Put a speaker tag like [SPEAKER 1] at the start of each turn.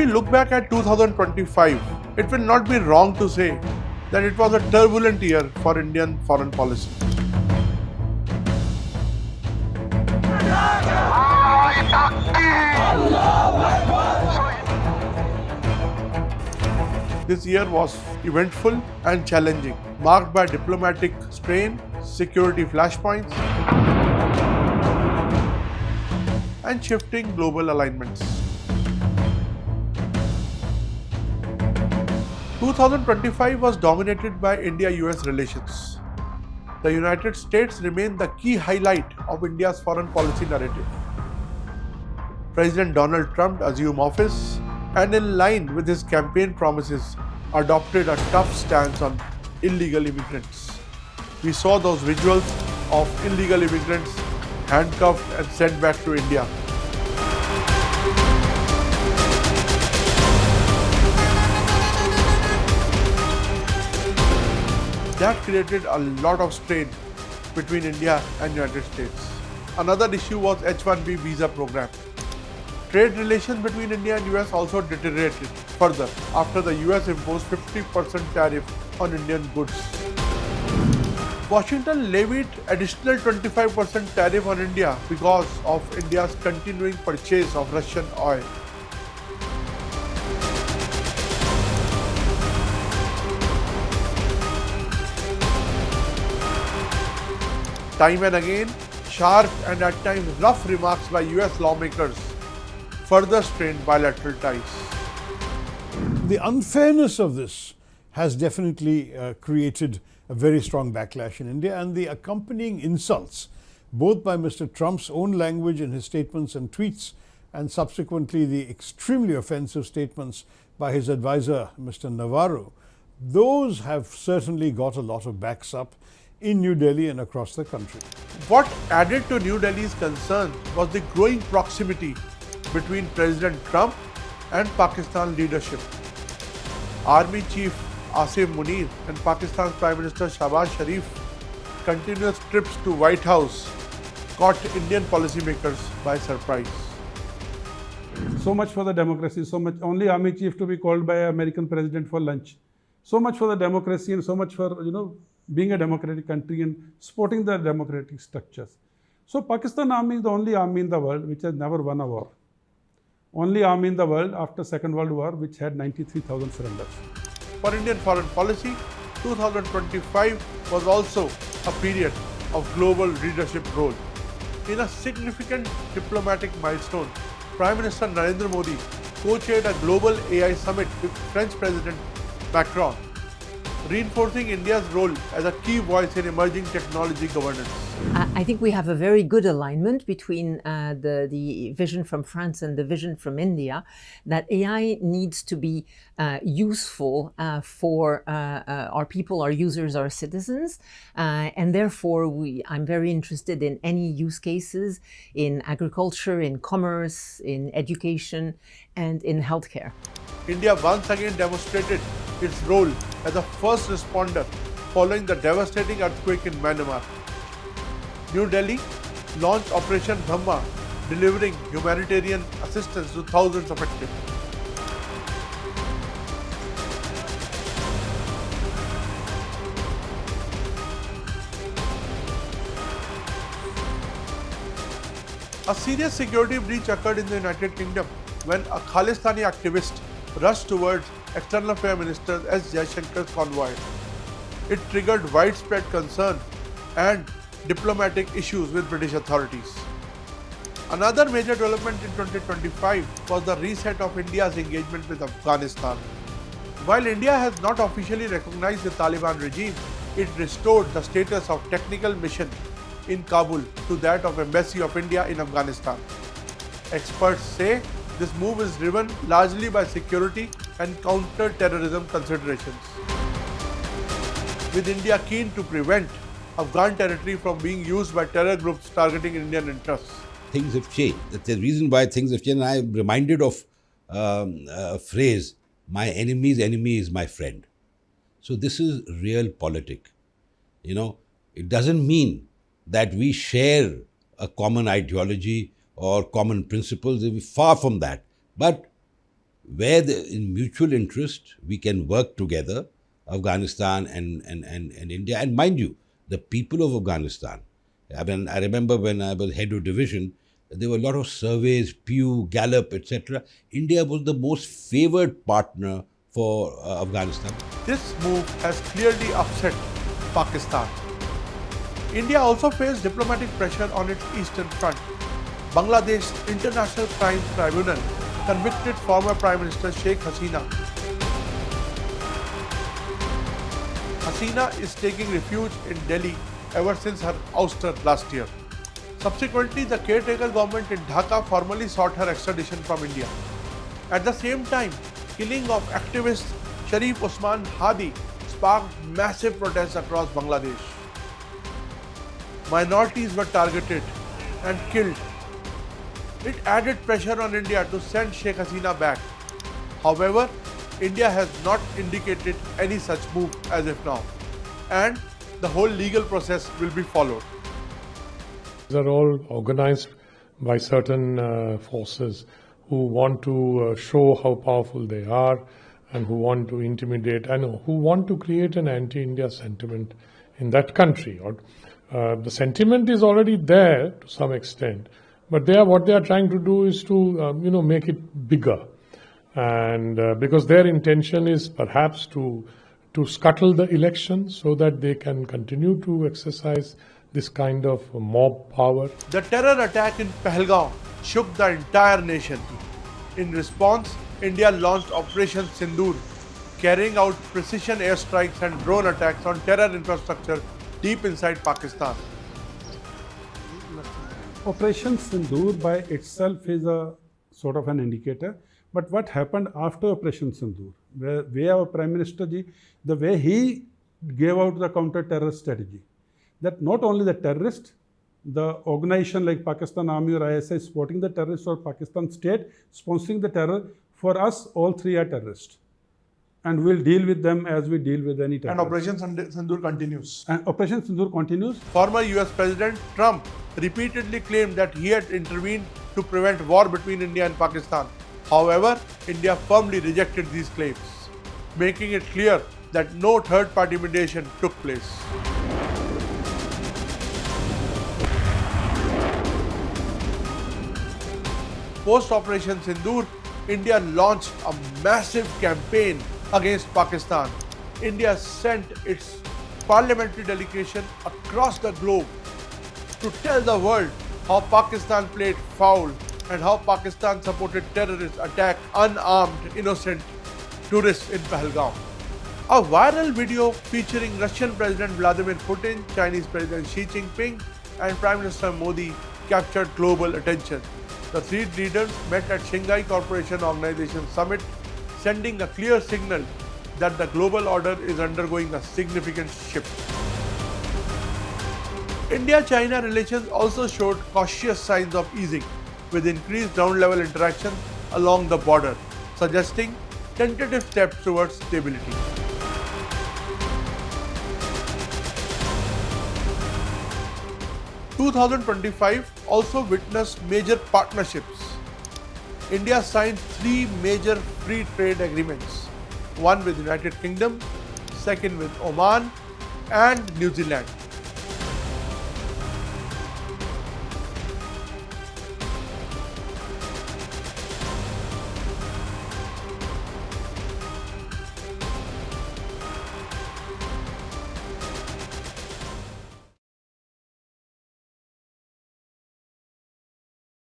[SPEAKER 1] we look back at 2025, it will not be wrong to say that it was a turbulent year for Indian foreign policy. This year was eventful and challenging, marked by diplomatic strain, security flashpoints, and shifting global alignments. 2025 was dominated by India-US relations. The United States remained the key highlight of India's foreign policy narrative. President Donald Trump assumed office and, in line with his campaign promises, adopted a tough stance on illegal immigrants. We saw those visuals of illegal immigrants handcuffed and sent back to India. That created a lot of strain between India and United States. Another issue was H-1B visa program. Trade relations between India and US also deteriorated further after the US imposed 50% tariff on Indian goods. Washington levied additional 25% tariff on India because of India's continuing purchase of Russian oil. Time and again, sharp and at times rough remarks by US lawmakers further strained bilateral ties.
[SPEAKER 2] The unfairness of this has definitely created a very strong backlash in India, and the accompanying insults, both by Mr. Trump's own language in his statements and tweets, and subsequently the extremely offensive statements by his advisor, Mr. Navarro, those have certainly got a lot of backs up in New Delhi and across the country.
[SPEAKER 1] What added to New Delhi's concern was the growing proximity between President Trump and Pakistan leadership. Army Chief Asim Munir and Pakistan's Prime Minister Shahbaz Sharif continuous trips to White House caught Indian policymakers by surprise.
[SPEAKER 3] So much for the democracy, so much only army chief to be called by an American president for lunch. So much for the democracy and so much for, being a democratic country and supporting the democratic structures. So Pakistan Army is the only army in the world which has never won a war. Only army in the world after Second World War which had 93,000 surrenders.
[SPEAKER 1] For Indian foreign policy, 2025 was also a period of global leadership role. In a significant diplomatic milestone, Prime Minister Narendra Modi co-chaired a global AI summit with French President Macron, reinforcing India's role as a key voice in emerging technology governance.
[SPEAKER 4] I think we have a very good alignment between the vision from France and the vision from India, that AI needs to be useful for our people, our users, our citizens, and therefore I'm very interested in any use cases in agriculture, in commerce, in education, and in healthcare.
[SPEAKER 1] India once again demonstrated its role as a first responder following the devastating earthquake in Myanmar. New Delhi launched Operation Dhamma, delivering humanitarian assistance to thousands affected. A serious security breach occurred in the United Kingdom when a Khalistani activist rushed towards External Affairs Minister S. Jaishankar's convoy. It triggered widespread concern and diplomatic issues with British authorities. Another major development in 2025 was the reset of India's engagement with Afghanistan. While India has not officially recognized the Taliban regime, it restored the status of technical mission in Kabul to that of Embassy of India in Afghanistan. Experts say this move is driven largely by security and counter-terrorism considerations, with India keen to prevent Afghan territory from being used by terror groups targeting Indian interests.
[SPEAKER 5] Things have changed. That's the reason why things have changed. I'm reminded of a phrase, my enemy's enemy is my friend. So this is realpolitik. It doesn't mean that we share a common ideology or common principles. Far from that. But where in mutual interest we can work together, Afghanistan and India. And mind you, the people of Afghanistan, I mean, I remember when I was head of division, there were a lot of surveys, Pew, Gallup, etc. India was the most favored partner for Afghanistan.
[SPEAKER 1] This move has clearly upset Pakistan. India also faced diplomatic pressure on its eastern front. Bangladesh International Crime Tribunal convicted former Prime Minister Sheikh Hasina. Hasina is taking refuge in Delhi ever since her ouster last year. Subsequently, the caretaker government in Dhaka formally sought her extradition from India. At the same time, killing of activist Sharif Usman Hadi sparked massive protests across Bangladesh. Minorities were targeted and killed. It added pressure on India to send Sheikh Hasina back. However, India has not indicated any such move as of now, and the whole legal process will be followed.
[SPEAKER 6] These are all organized by certain forces who want to show how powerful they are and who want to intimidate and who want to create an anti-India sentiment in that country. The sentiment is already there to some extent, but what they are trying to do is to make it bigger, and because their intention is perhaps to scuttle the elections so that they can continue to exercise this kind of mob power.
[SPEAKER 1] The terror attack in Pahalgam shook the entire nation. In response, India launched Operation Sindoor, carrying out precision airstrikes and drone attacks on terror infrastructure deep inside Pakistan.
[SPEAKER 3] Operation Sindoor by itself is a sort of an indicator. But what happened after Operation Sindoor, where our Prime Minister ji, the way he gave out the counter-terrorist strategy, that not only the terrorist, the organization like Pakistan Army or ISI supporting the terrorists or Pakistan state sponsoring the terror, for us all three are terrorists. And we'll deal with them as we deal with any terrorist.
[SPEAKER 1] And Operation Sindoor continues.
[SPEAKER 3] And Operation Sindoor continues.
[SPEAKER 1] Former US President Trump repeatedly claimed that he had intervened to prevent war between India and Pakistan. However, India firmly rejected these claims, making it clear that no third-party mediation took place. Post-Operation Sindoor, India launched a massive campaign against Pakistan. India sent its parliamentary delegation across the globe to tell the world how Pakistan played foul and how Pakistan supported terrorists attack unarmed innocent tourists in Pahalgam. A viral video featuring Russian President Vladimir Putin, Chinese President Xi Jinping and Prime Minister Modi captured global attention. The three leaders met at Shanghai Cooperation Organization Summit, sending a clear signal that the global order is undergoing a significant shift. India-China relations also showed cautious signs of easing, with increased ground-level interaction along the border, suggesting tentative steps towards stability. In 2025 also witnessed major partnerships. India signed 3 major free trade agreements, one with United Kingdom, second with Oman and New Zealand.